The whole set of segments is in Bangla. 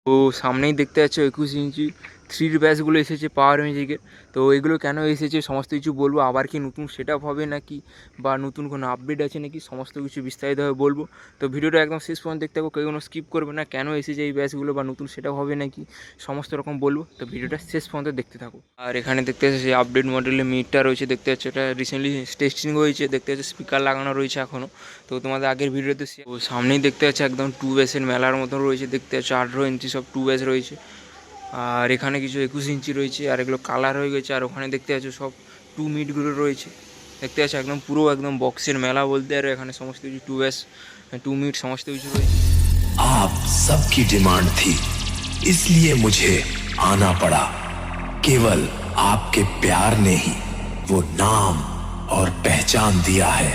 তো সামনেই দেখতে পাচ্ছ 21 ইঞ্চি থ্রির ব্যাসগুলো এসেছে পাওয়ার মিউজিকের। তো এগুলো কেন এসেছে সমস্ত কিছু বলবো। আবার কি নতুন সেটআপ হবে নাকি বা নতুন কোনো আপডেট আছে নাকি সমস্ত কিছু বিস্তারিতভাবে বলবো। তো ভিডিওটা একদম শেষ পর্যন্ত দেখতে থাকো, কেউ কোনো স্কিপ করবে না। কেন এসেছে এই ব্যাসগুলো বা নতুন সেটআপ হবে নাকি সমস্ত রকম বলবো, তো ভিডিওটা শেষ পর্যন্ত দেখতে থাকো। আর এখানে দেখতে পাচ্ছি আপডেট মডেলের মিটটা রয়েছে, দেখতে পাচ্ছ এটা রিসেন্টলি টেস্টিং হয়েছে। দেখতে পাচ্ছ স্পিকার লাগানো রয়েছে এখনও। তো তোমাদের আগের ভিডিওতে সামনেই দেখতে পাচ্ছ একদম টু বেসের মেলার মতন রয়েছে। দেখতে পাচ্ছ 18 ইঞ্চি সব টু বেস রয়েছে। আর এখানে কিছু 21 ইঞ্চি রয়েছে, আর এগুলো কালার হয়ে গেছে। আর ওখানে দেখতে পাচ্ছ সব টু মিটগুলো রয়েছে। দেখতে পাচ্ছ একদম পুরো একদম বক্সের মেলা বলতে। আর এখানে সমস্ত কিছু টু বেস টু মিট সমস্ত কিছু রয়েছে। आप सबकी डिमांड थी, इसलिए मुझे आना पड़ा। केवल आपके प्यार ने ही वो नाम और पहचान दिया है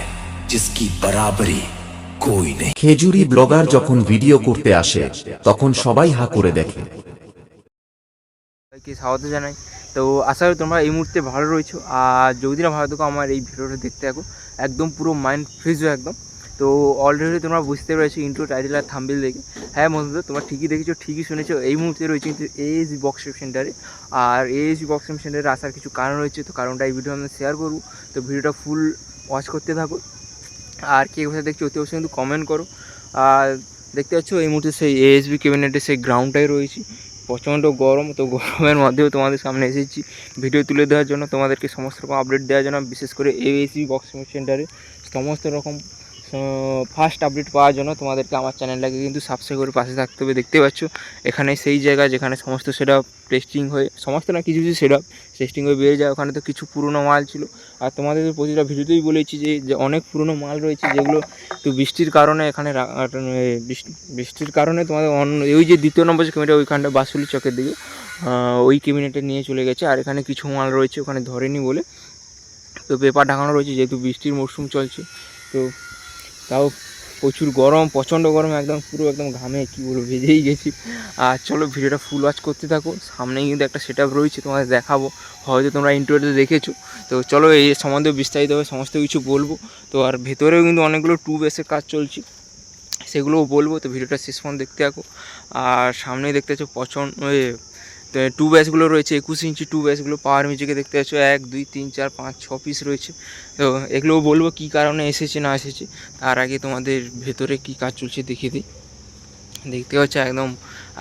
जिसकी बराबरी कोई नहीं। খেজুরি ব্লগার যখন ভিডিও করতে আসে তখন সবাই হা করে দেখে। সবাইকে স্বাগত জানাই। তো আশা করি তোমরা এই মুহূর্তে ভালো রয়েছো। আর যদি না ভালো থাকো আমার এই ভিডিওটা দেখতে থাকো, একদম পুরো মাইন্ড ফ্রেশ হয়ে একদম। তো অলরেডি তোমরা বুঝতে পেরেছো ইন্ট্রো, টাইটেল আর থাম্বনেল দেখে। হ্যাঁ বন্ধুরা, তোমরা ঠিকই দেখেছো, ঠিকই শুনেছো। এই মুহূর্তে রয়েছে কিন্তু এএসবি বক্স সেন্টারে। আর এএসবি বক্স সেন্টারে আসার কিছু কারণ রয়েছে, তো কারণটা এই ভিডিও আমরা শেয়ার করবো। তো ভিডিওটা ফুল ওয়াচ করতে থাকো। আর কে কোথায় দেখছো অতি অবশ্যই কিন্তু কমেন্ট করো। আর দেখতে পাচ্ছ এই মুহূর্তে সেই এএসবি ক্যাবিনেটে সেই গ্রাউন্ডটাই রয়েছি। প্রচণ্ড গরম, তো গরমের মধ্যেও তোমাদের সামনে এসেছি ভিডিও তুলে দেওয়ার জন্য, তোমাদেরকে সমস্ত রকম আপডেট দেওয়ার জন্য। বিশেষ করে এএসবি বক্স সেন্টারে সমস্ত রকম ফার্স্ট আপডেট পাওয়ার জন্য তোমাদেরকে আমার চ্যানেলটাকে কিন্তু সাবস্ক্রাইব করে পাশে থাকতে হবে। দেখতে পাচ্ছ এখানে সেই জায়গা যেখানে সমস্ত সেটআপ টেস্টিং হয়ে, সমস্ত না কিছু কিছু সেটআপ টেস্টিং হয়ে বেরিয়ে যায়। ওখানে তো কিছু পুরনো মাল ছিল। আর তোমাদের প্রতিটা ভিডিওতেই বলেছি যে অনেক পুরনো মাল রয়েছে যেগুলো তো বৃষ্টির কারণে এখানে বৃষ্টির কারণে তোমাদের ওই যে দ্বিতীয় নম্বর যে ক্যাবিনেট ওইখানটা বাসুলি চকের দিকে ওই ক্যাবিনেটে নিয়ে চলে গেছে। আর এখানে কিছু মাল রয়েছে ওখানে ধরেনি বলে তো পেপার ঢাকানো রয়েছে, যেহেতু বৃষ্টির মরশুম চলছে। তো তাও প্রচুর গরম, প্রচণ্ড গরম, একদম পুরো একদম ঘামে কী বলবো ভেজেই গেছি। আর চলো ভিডিওটা ফুল ওয়াচ করতে থাকো। সামনেই কিন্তু একটা সেটআপ রয়েছে, তোমাদের দেখাবো, হয়তো তোমরা ইন্টারভিউতে দেখেছো। তো চলো এই সম্বন্ধে বিস্তারিতভাবে সমস্ত কিছু বলবো। তো আর ভেতরেও কিন্তু অনেকগুলো টু বেসের কাজ চলছে, সেগুলোও বলবো। তো ভিডিওটা শেষ পর্যন্ত দেখতে থাকো। আর সামনেই দেখতে পাচ্ছ টু ব্যাসগুলো রয়েছে, 21 ইঞ্চি টু ব্যাসগুলো পাওয়ার মিউজিকে দেখতে পাচ্ছ 1 2 3 4 5 6 পিস রয়েছে। তো এগুলোও বলবো কী কারণে এসেছে না এসেছে। তার আগে তোমাদের ভেতরে কী কাজ চলছে দেখিয়ে দিই। দেখতে পাচ্ছ একদম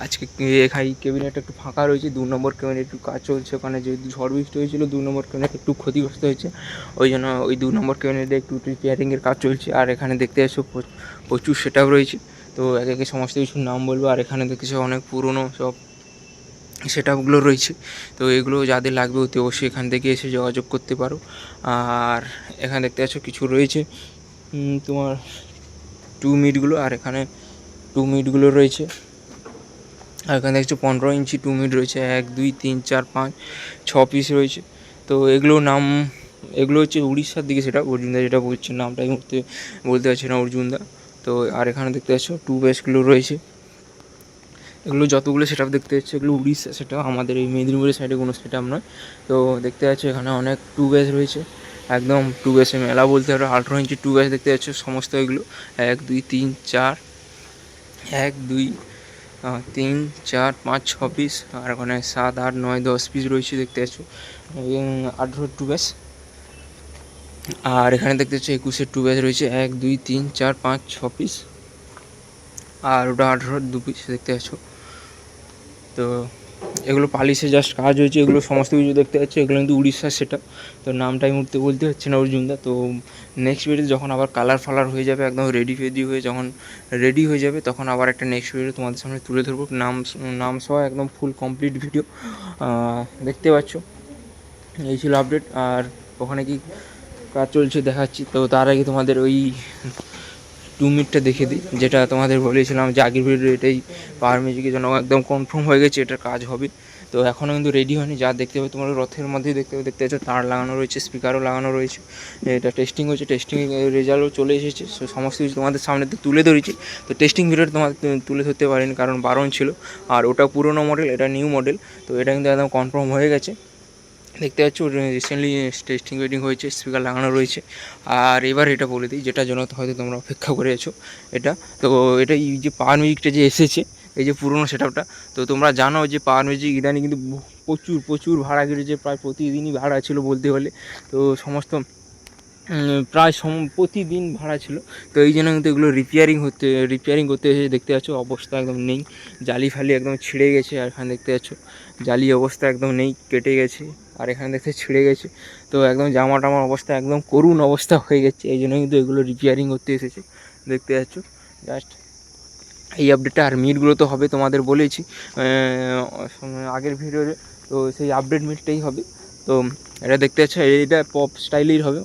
আজকে এখানে ক্যাবিনেটটা একটু ফাঁকা রয়েছে। 2 নম্বর ক্যাবিনেট একটু কাজ চলছে, ওখানে যেহেতু ঝড় বৃষ্টি হয়েছিল 2 নম্বর ক্যাবিনেট একটু ক্ষতিগ্রস্ত হয়েছে, ওই জন্য ওই 2 নম্বর ক্যাবিনেটে একটু রিপেয়ারিংয়ের কাজ চলছে। আর এখানে দেখতে পাচ্ছ প্রচুর সেটআপ রয়েছে। তো একে একে সমস্ত কিছুর নাম বলবো। আর এখানে দেখেছো অনেক পুরনো সব সেটআপগুলো রয়েছে। তো এগুলো যাদের লাগবে অতি অবশ্যই এখান থেকে এসে যোগাযোগ করতে পারো। আর এখানে দেখতে পাচ্ছ কিছু রয়েছে তোমার টু মিটগুলো। আর এখানে টু মিটগুলো রয়েছে। আর এখানে দেখছো 15 ইঞ্চি টু মিট রয়েছে, 1 2 3 4 5 6 পিস রয়েছে। তো এগুলোর নাম, এগুলো হচ্ছে উড়িষ্যার দিকে সেটা অর্জুনদা যেটা বলছে, নামটা এই মুহূর্তে বলতে পারছি না অর্জুনদা। তো আর এখানে দেখতে পাচ্ছ টু বেসগুলো রয়েছে। এগুলো যতগুলো সেটআপ দেখতে পাচ্ছ এগুলো উড়িষ্যা সেটআপ, আমাদের এই মেদিনীপুরের সাইডে কোনো সেটআপ নয়। তো দেখতে পাচ্ছ এখানে অনেক টু বেস রয়েছে, একদম টু বেসের মেলা বলতে পারো। 18 ইঞ্চি টু বেস দেখতে পাচ্ছ সমস্ত এগুলো 1 2 3 4 1 2 3 4 5 6 পিস। আর ওখানে 7 8 9 10 পিস রয়েছে দেখতে পাচ্ছ 18 টু বেস। আর এখানে দেখতে পাচ্ছ 21 টু বেস রয়েছে 1 2 3 4 5 6 পিস। আর ওটা 18 2 পিস দেখতে পাচ্ছ। তো এগুলো পালিশে জাস্ট কাজ হয়েছে, এগুলো সমস্ত কিছু দেখতে পাচ্ছি এগুলো কিন্তু উড়িষ্যার সেটআপ। তো নামটা এই মুহূর্তে বলতে হচ্ছে না অর্জুনদা। তো নেক্সট ভিডিও যখন আবার কালার ফালার হয়ে যাবে, একদম রেডি ফেডি হয়ে যখন রেডি হয়ে যাবে, তখন আবার একটা নেক্সট ভিডিও তোমাদের সামনে তুলে ধরবো নাম সহ একদম ফুল কমপ্লিট ভিডিও। দেখতে পাচ্ছ এই ছিল আপডেট। আর ওখানে কি কাজ চলছে দেখাচ্ছি। তো তার আগে তোমাদের ওই টু মিটটা দেখে দিই, যেটা তোমাদের বলেছিলাম যে আগের ভিডিও, এটাই পাওয়ার মিউজিকের জন্য একদম কনফার্ম হয়ে গেছে এটার কাজ হবে। তো এখনও কিন্তু রেডি হয়নি, যা দেখতে হবে তোমরা রথের মধ্যেই দেখতে পাচ্ছ তার লাগানো রয়েছে, স্পিকারও লাগানো রয়েছে। এটা টেস্টিং হয়েছে, টেস্টিং রেজাল্টও চলে এসেছে। সমস্ত কিছু তোমাদের সামনে তো তুলে ধরেছি। তো টেস্টিং ভিডিওটা তোমাদের তুলে ধরতে পারিনি কারণ বারণ ছিল। আর ওটা পুরোনো মডেল, এটা নিউ মডেল। তো এটা কিন্তু একদম কনফার্ম হয়ে গেছে। দেখতে পাচ্ছ রিসেন্টলি টেস্টিং ওয়েটিং হয়েছে, স্পিকার লাগানো রয়েছে। আর এবার এটা বলে দিই, যেটার জন্য হয়তো তোমরা অপেক্ষা করে আছো এটা। তো এটা এই যে পাওয়ার মিউজিকটা যে এসেছে এই যে পুরনো সেটআপটা। তো তোমরা জানো যে পাওয়ার মিউজিক ইদানি কিন্তু প্রচুর ভাড়া কেটেছে, প্রায় প্রতিদিনই ভাড়া ছিল বলতে হলে। তো সমস্ত প্রায় প্রতিদিন ভাড়া ছিল। তো এই জন্য কিন্তু এগুলো রিপেয়ারিং করতে এসে দেখতে পাচ্ছ অবস্থা একদম নেই, জালি ফালি একদম ছিঁড়ে গেছে। আর এখানে দেখতে পাচ্ছ জালি অবস্থা একদম নেই, কেটে গেছে। আর এখানে দেখতে ছিঁড়ে গেছে। তো একদম জামা টামার অবস্থা একদম করুণ অবস্থা হয়ে গেছে। এই জন্য কিন্তু এগুলো রিপেয়ারিং করতে এসেছে দেখতে পাচ্ছ। জাস্ট এই আপডেটটা, আর মিটগুলো তো হবে তোমাদের বলেছি আগের ভিডিওতে। তো সেই আপডেট মিটটাই হবে। তো এটা দেখতে পাচ্ছ, এইটা পপ স্টাইলের হবে।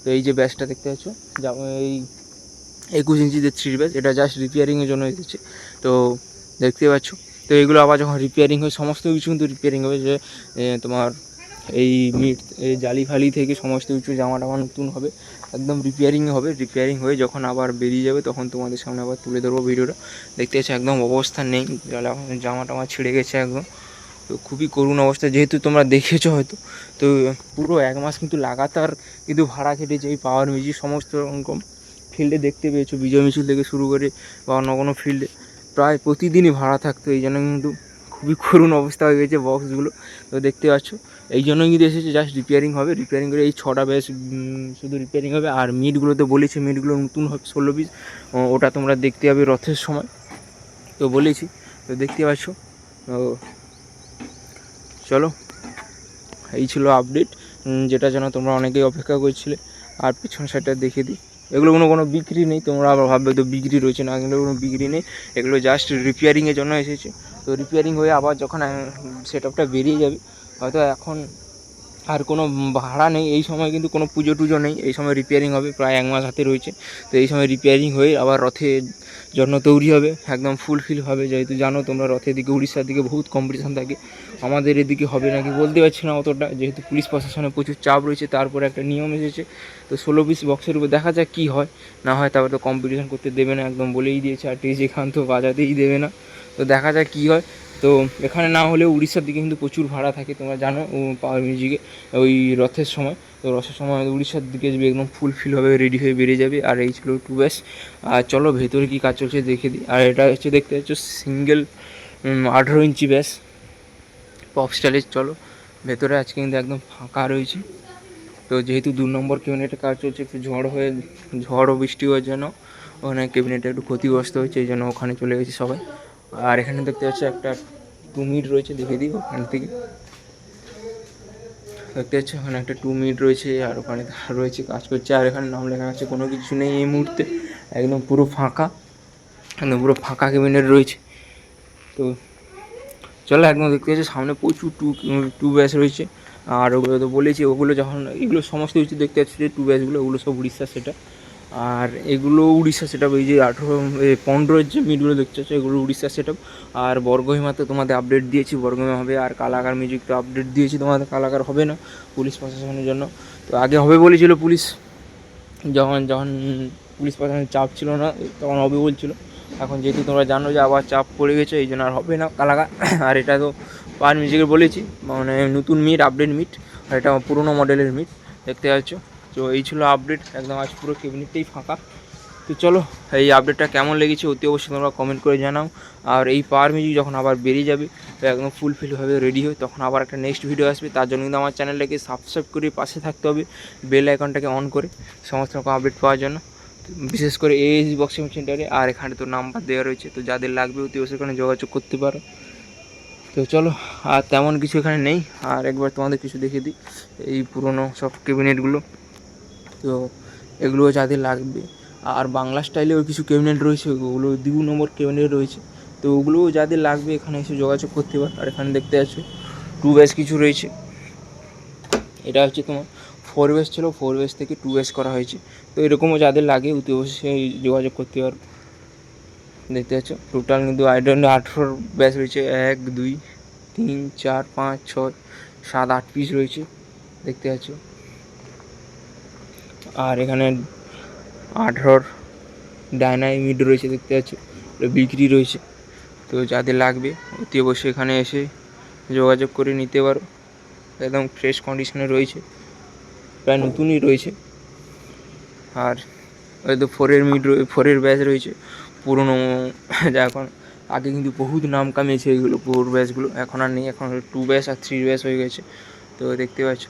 তো এই যে ব্যাচটা দেখতে পাচ্ছ, এই 21 ইঞ্চিদের 3 ব্যাচ, এটা জাস্ট রিপেয়ারিংয়ের জন্য এসেছে। তো দেখতে পাচ্ছ। তো এগুলো আবার যখন রিপেয়ারিং হয়, সমস্ত কিছু কিন্তু রিপেয়ারিং হবে। যে তোমার এই মিট, এই জালি ফালি থেকে সমস্ত কিছু জামা টামা নতুন হবে, একদম রিপেয়ারিং হবে। রিপেয়ারিং হয়ে যখন আবার বেরিয়ে যাবে তখন তোমাদের সামনে আবার তুলে ধরবো ভিডিওটা। দেখতে পাচ্ছ একদম অবস্থা নেই, জামা টামা ছিঁড়ে গেছে একদম। তো খুবই করুণ অবস্থা, যেহেতু তোমরা দেখেছো হয়তো। তো পুরো 1 মাস কিন্তু লাগাতার কিন্তু ভাড়া কেটেছে এই পাওয়ার মিউজিক। সমস্ত রকম ফিল্ডে দেখতে পেয়েছো, বিজয় মিছিল থেকে শুরু করে বা অন্য কোনো ফিল্ডে প্রায় প্রতিদিনই ভাড়া থাকতো। এই জন্য কিন্তু খুবই করুণ অবস্থা হয়ে গেছে বক্সগুলো। তো দেখতে পাচ্ছ, এই জন্যই কিন্তু এসেছে, জাস্ট রিপেয়ারিং হবে। রিপেয়ারিং করে এই 6টা ব্যাচ শুধু রিপেয়ারিং হবে। আর মিটগুলো তো বলেছি, মিটগুলো নতুন হবে 16 পিস, ওটা তোমরা দেখতে পাবে রথের সময়। তো বলেছি, তো দেখতে পাচ্ছ। তো চলো, এই ছিল আপডেট, যেটা যেন তোমরা অনেকেই অপেক্ষা করছিলে। আর পিছন সাইডটা দেখে দিই, এগুলো কোনো বিক্রি নেই। তোমরা আবার ভাববে তো বিক্রি রয়েছে, না, এগুলো কোনো বিক্রি নেই। এগুলো জাস্ট রিপেয়ারিংয়ের জন্য এসেছে। তো রিপেয়ারিং হয়ে আবার যখন সেটআপটা বেরিয়ে যাবে, হয়তো এখন আর কোনো ভাড়া নেই এই সময়, কিন্তু কোনো পুজো টুজো নেই এই সময় রিপেয়ারিং হবে। প্রায় 1 মাস হাতে রয়েছে। তো এই সময় রিপেয়ারিং হয়ে আবার রথের জন্য তৈরি হবে, একদম ফুলফিল হবে। যেহেতু জানো তোমরা রথের দিকে, উড়িষ্যার দিকে বহুত কম্পিটিশান থাকে। আমাদের এদিকে হবে নাকি বলতে পারছি না অতটা, যেহেতু পুলিশ প্রশাসনের প্রচুর চাপ রয়েছে। তারপরে একটা নিয়ম এসেছে, তো 16 পিস বক্সের উপর দেখা যাক কী হয় না হয়। তারপরে তো কম্পিটিশান করতে দেবে না, একদম বলেই দিয়েছে। আর টিজে খান তো বাজাতেই দেবে না। তো দেখা যাক কী হয়। তো এখানে না হলেও উড়িষ্যার দিকে কিন্তু প্রচুর ভাড়া থাকে, তোমরা জানো পাওয়ার মিউজিকে ওই রথের সময়। তো রথের সময় উড়িষ্যার দিকে যাবে, একদম ফুলফিলভাবে রেডি হয়ে বেরিয়ে যাবে। আর এই ছিল 2 ব্যাচ। আর চলো ভেতরে কী কাজ চলছে দেখে দিই। আর এটা হচ্ছে দেখতে পাচ্ছ সিঙ্গেল 18 ইঞ্চি ব্যাচ পপ স্টাইলের। চলো ভেতরে আজকে কিন্তু একদম ফাঁকা রয়েছে। তো যেহেতু 2 নম্বর ক্যাবিনেটের কাজ চলছে, একটু ঝড় ও বৃষ্টি হওয়ার জন্য ওখানে ক্যাবিনেটটা একটু ক্ষতিগ্রস্ত হয়েছে, এই জন্য ওখানে চলে গেছে সবাই। আর এখানে দেখতে পাচ্ছি একটা 2 মিট রয়েছে, দেখে দিই ওখান থেকে। দেখতে পাচ্ছি ওখানে একটা 2 মিট রয়েছে, আর ওখানে রয়েছে কাজ করছে। আর এখানে নাম লেখা আছে, কোনো কিছু নেই এই মুহূর্তে, একদম পুরো ফাঁকা, একদম পুরো ফাঁকা ক্যাবিনেট রয়েছে। তো চলো একদম দেখতে পাচ্ছি সামনে প্রচুর টু ব্যাচ রয়েছে। আর ওগুলো তো বলেছি, ওগুলো যখন এগুলো সমস্ত কিছু দেখতে পাচ্ছি যে 2 ব্যাচগুলো, ওগুলো সব উড়িষ্যা সেটা। আর এগুলো উড়িষ্যা সেটআপ। এই যে 15 যে মিটগুলো দেখতে পাচ্ছ, এগুলো উড়িষ্যা সেটআপ। আর বর্গভীমা তো তোমাদের আপডেট দিয়েছি, বর্গভীমা হবে। আর কালাকার মিউজিক তো আপডেট দিয়েছি তোমাদের, কালাকার হবে না পুলিশ প্রশাসনের জন্য। তো আগে হবে বলেছিল পুলিশ, যখন পুলিশ প্রশাসনের চাপ ছিল না তখন হবে বলছিল। এখন যেহেতু তোমরা জানো যে আবার চাপ পড়ে গেছে, এই জন্য আর হবে না কালাকার। আর এটা তো পাওয়ার মিউজিকে বলেছি, মানে নতুন মিট, আপডেট মিট। আর এটা পুরোনো মডেলের মিট দেখতে পাচ্ছ। তো এই ছিল আপডেট, একদম আজ পুরো ক্যাবিনেটটাই ফাঁকা। তো চলো, এই আপডেটটা কেমন লেগেছে অতি অবশ্যই তোমরা কমেন্ট করে জানাও। আর এই পাওয়ার মিউজিক যখন আবার বেরিয়ে যাবে, তো একদম ফুলফিলভাবে রেডি হয়, তখন আবার একটা নেক্সট ভিডিও আসবে। তার জন্য কিন্তু আমার চ্যানেলটাকে সাবস্ক্রাইব করে পাশে থাকতে হবে, বেল আইকনটাকে অন করে সমস্ত রকম আপডেট পাওয়ার জন্য, বিশেষ করে এএসজি বক্সিং সেন্টারে। আর এখানে তো নাম্বার দেওয়া রয়েছে, তো যাদের লাগবে অতি অবশ্যই এখানে যোগাযোগ করতে পারো। তো চলো, আর তেমন কিছু এখানে নেই। আর একবার তোমাদের কিছু দেখে দিই, এই পুরনো সব ক্যাবিনেটগুলো। তো এগুলো যাদের লাগবে, আর বাংলা স্টাইলেও কিছু ক্যাবিনেট রয়েছে, ওগুলো 2 নম্বর ক্যাবিনেট রয়েছে। তো ওগুলো যাদের লাগবে এখানে এসে যোগাযোগ করতে পারো। আর এখানে দেখতে পাচ্ছ 2 ব্যাচ কিছু রয়েছে। এটা হচ্ছে তোমার 4 ব্যাচ ছিল, 4 ব্যাচ থেকে 2 ব্যাচ করা হয়েছে। তো এরকমও যাদের লাগে অতি অবশ্যই যোগাযোগ করতে পারো। দেখতে পাচ্ছ টোটাল কিন্তু 18 ব্যাচ রয়েছে, 1 2 3 4 5 6 7 8 পিস রয়েছে দেখতে পাচ্ছ। আর এখানে 18 ডাইনামিট রয়েছে দেখতে পাচ্ছ, বিক্রি রয়েছে। তো যাদের লাগবে অতি অবশ্যই এখানে এসে যোগাযোগ করে নিতে পারো, একদম ফ্রেশ কন্ডিশনে রয়েছে, প্রায় নতুনই রয়েছে। আর হয়তো 4 ব্যাচ রয়েছে পুরনো, যা এখন আগে কিন্তু বহুত নাম কামিয়েছে এইগুলো 4 ব্যাচগুলো, এখন আর নেই, এখন 2 ব্যাচ আর 3 ব্যাচ হয়ে গেছে। তো দেখতে পাচ্ছ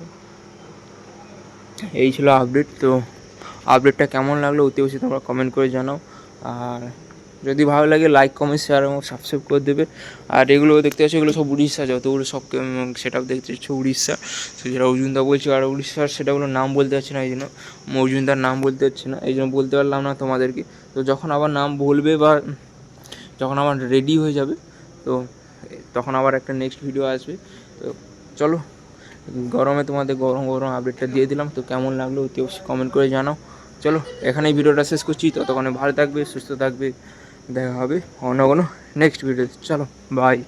এই ছিল আপডেট। তো আপডেটটা কেমন লাগলো অতি অবশ্যই তোমরা কমেন্ট করে জানাও, আর যদি ভালো লাগে লাইক কমেন্ট শেয়ার এবং সাবস্ক্রাইব করে দেবে। আর এগুলো দেখতে পাচ্ছ এগুলো সব উড়িষ্যা, যতগুলো সব সেট আপ দেখতে পাচ্ছ উড়িষ্যা। তো যেটা অর্জুনদা বলছি, আর উড়িষ্যার সেটাগুলো নাম বলতে পারছি না, এই জন্য অর্জুনদার নাম বলতে পারছি না, এই জন্য বলতে পারলাম না তোমাদেরকে। তো যখন আবার নাম বলবে বা যখন আমার রেডি হয়ে যাবে, তো তখন আবার একটা নেক্সট ভিডিও আসবে। তো চলো, গরমে তোমাদের গরম গরম আপডেটটা দিয়ে দিলাম। তো কেমন লাগলো অতি অবশ্যই কমেন্ট করে জানাও। চলো এখানেই ভিডিওটা শেষ করছি, ততক্ষণে ভালো থাকবে, সুস্থ থাকবে, দেখা হবে অন্য কোনো নেক্সট ভিডিও। চলো বাই।